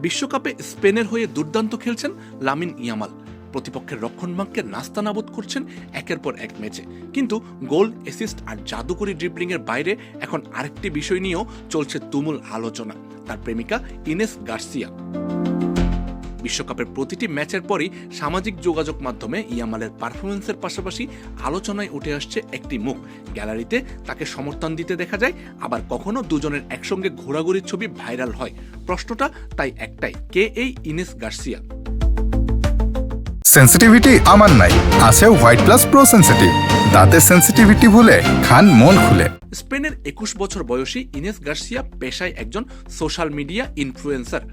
বিশ্বকাপে স্পেনের হয়ে দুর্দান্ত খেলছেন লামিন ইয়ামাল। প্রতিপক্ষের রক্ষণভাগকে নাস্তানাবুদ করছেন একের পর এক ম্যাচে। কিন্তু গোল, অ্যাসিস্ট আর জাদুকরি ড্রিবলিংয়ের বাইরে এখন আরেকটি বিষয় নিয়েও চলছে তুমুল আলোচনা, তার প্রেমিকা ইনেস গার্সিয়া। বিশ্বকাপের প্রতিটি ম্যাচের পরই সামাজিক যোগাযোগ মাধ্যমে ইয়ামালের পারফরমেন্সের পাশাপাশি আলোচনায় উঠে আসছে একটি মুখ। গ্যালারিতে তাকে সমর্থন দিতে দেখা যায়, আবার কখনো দুজনের একসঙ্গে ঘোরাঘুরির ছবি ভাইরাল হয়। প্রশ্নটা তাই একটাই, কে এই ইনেস গার্সিয়া? সেন্সিটিভিটি আমার নাই, আছে হোয়াইট প্লাস প্রো সেন্সিটিভ। দাঁতের সেন্সিটিভিটি ভুলে খান মন খুলে। স্পেনের 21 বছর বয়সী ইনেস গার্সিয়া পেশায় একজন social media influencer.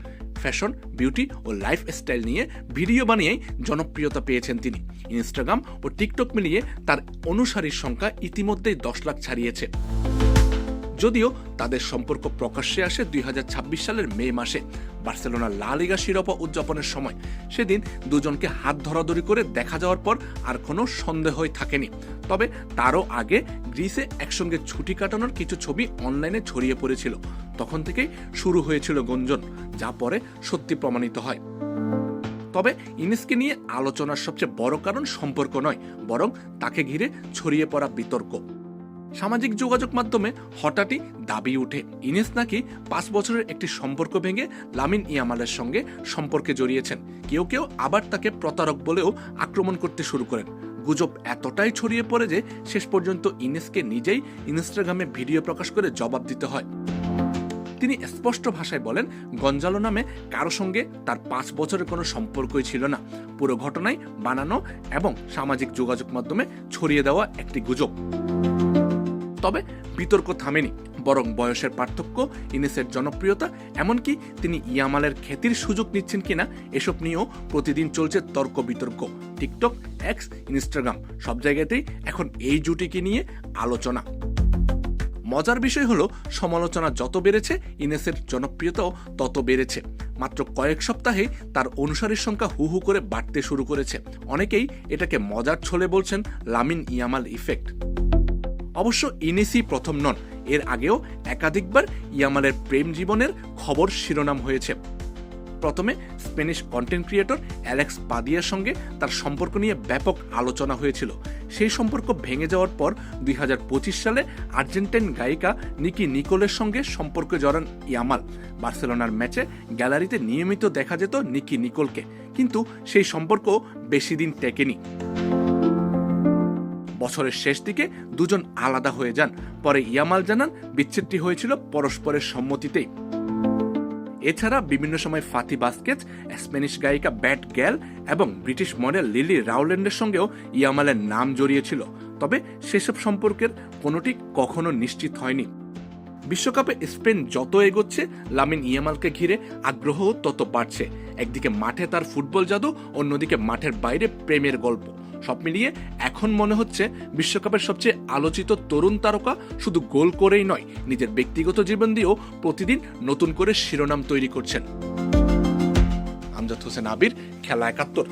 Fashion, beauty ও লাইফস্টাইল নিয়ে ভিডিও বানিয়েই জনপ্রিয়তা পেয়েছেন তিনি। ইনস্টাগ্রাম ও টিকটক মিলিয়ে তার অনুসারীর সংখ্যা ইতিমধ্যেই 10 লাখ ছাড়িয়েছে। যদিও তাদের সম্পর্ক প্রকাশ্যে আসে 2026 সালের মে মাসে বার্সেলোনা লা লিগা শিরোপা উদযাপনের সময়। সেদিন দুজনকে হাত ধরাধরি করে দেখা যাওয়ার পর আর কোনো সন্দেহই থাকেনি। তবে তারও আগে গ্রিসে একসঙ্গে ছুটি কাটানোর কিছু ছবি অনলাইনে ছড়িয়ে পড়েছিল। তখন থেকেই শুরু হয়েছিল গুঞ্জন, যা পরে সত্যি প্রমাণিত হয়। তবে ইনেসকে নিয়ে আলোচনার সবচেয়ে বড় কারণ সম্পর্ক নয়, বরং তাকে ঘিরে ছড়িয়ে পড়া বিতর্ক। সামাজিক যোগাযোগ মাধ্যমে হঠাৎই দাবি উঠে ইনেস নাকি 5 বছরের একটি সম্পর্ক ভেঙে লামিন ইয়ামালের সঙ্গে সম্পর্কে জড়িয়েছেন। কেউ কেউ আবার তাকে প্রতারক বলেও আক্রমণ করতে শুরু করেন। গুজব এতটাই ছড়িয়ে পড়ে যে শেষ পর্যন্ত ইনেসকে নিজেই ইনস্টাগ্রামে ভিডিও প্রকাশ করে জবাব দিতে হয়। তিনি স্পষ্ট ভাষায় বলেন, গঞ্জালো নামে কারো সঙ্গে তার 5 বছরের কোনো সম্পর্কই ছিল না। পুরো ঘটনায় বানানো এবং সামাজিক যোগাযোগ মাধ্যমে ছড়িয়ে দেওয়া একটি গুজব। তবে বিতর্ক থামেনি, বরং বয়সের পার্থক্য, ইনেসের জনপ্রিয়তা, এমনকি তিনি ইয়ামালের খ্যাতির সুযোগ নিচ্ছেন কিনা এসব নিয়েও প্রতিদিন চলছে তর্ক বিতর্ক। টিকটক, এক্স, ইনস্টাগ্রাম সব জায়গাতেই এখন এই জুটিকে নিয়ে আলোচনা। মজার বিষয় হলো, সমালোচনা যত বেড়েছে ইনেসের জনপ্রিয়তাও তত বেড়েছে। মাত্র কয়েক সপ্তাহে তার অনুসারীর সংখ্যা হু হু করে বাড়তে শুরু করেছে। অনেকেই এটাকে মজার ছলে বলছেন লামিন ইয়ামাল ইফেক্ট। অবশ্য ইনেসই প্রথম নন, এর আগেও একাধিকবার ইয়ামালের প্রেম জীবনের খবর শিরোনাম হয়েছে। প্রথমে স্প্যানিশ কন্টেন্ট ক্রিয়েটর অ্যালেক্স পাদিয়ার সঙ্গে তার সম্পর্ক নিয়ে ব্যাপক আলোচনা হয়েছিল। সেই সম্পর্ক ভেঙে যাওয়ার পর 2025 সালে আর্জেন্টাইন গায়িকা নিকি নিকোলের সঙ্গে সম্পর্কে জড়ান ইয়ামাল। বার্সেলোনার ম্যাচে গ্যালারিতে নিয়মিত দেখা যেত নিকি নিকোলকে, কিন্তু সেই সম্পর্ক বেশি দিন টেকেনি। বছরের শেষ দিকে দুজন আলাদা হয়ে যান। পরে ইয়ামাল জানান বিচ্ছেদটি হয়েছিল পরস্পরের সম্মতিতেই। এছাড়া বিভিন্ন সময় ফাতি বাস্কেজ, স্প্যানিশ গায়িকা ব্যাট গ্যাল এবং ব্রিটিশ মডেল লিলি রাউল্যান্ডের সঙ্গেও ইয়ামালের নাম জড়িয়েছিল। তবে সেসব সম্পর্কের কোনোটি কখনো নিশ্চিত হয়নি। বিশ্বকাপে স্পেন যত এগোচ্ছে, লামিন ইয়ামালকে ঘিরে আগ্রহ তত বাড়ছে। একদিকে মাঠে তার ফুটবল জাদু, অন্যদিকে মাঠের বাইরে প্রেমের গল্প। সব মিলিয়ে এখন মনে হচ্ছে বিশ্বকাপের সবচেয়ে আলোচিত তরুণ তারকা শুধু গোল করেই নয়, নিজের ব্যক্তিগত জীবন দিয়েও প্রতিদিন নতুন করে শিরোনাম তৈরি করছেন। আমজাদ হোসেন আবির, খেলা 71।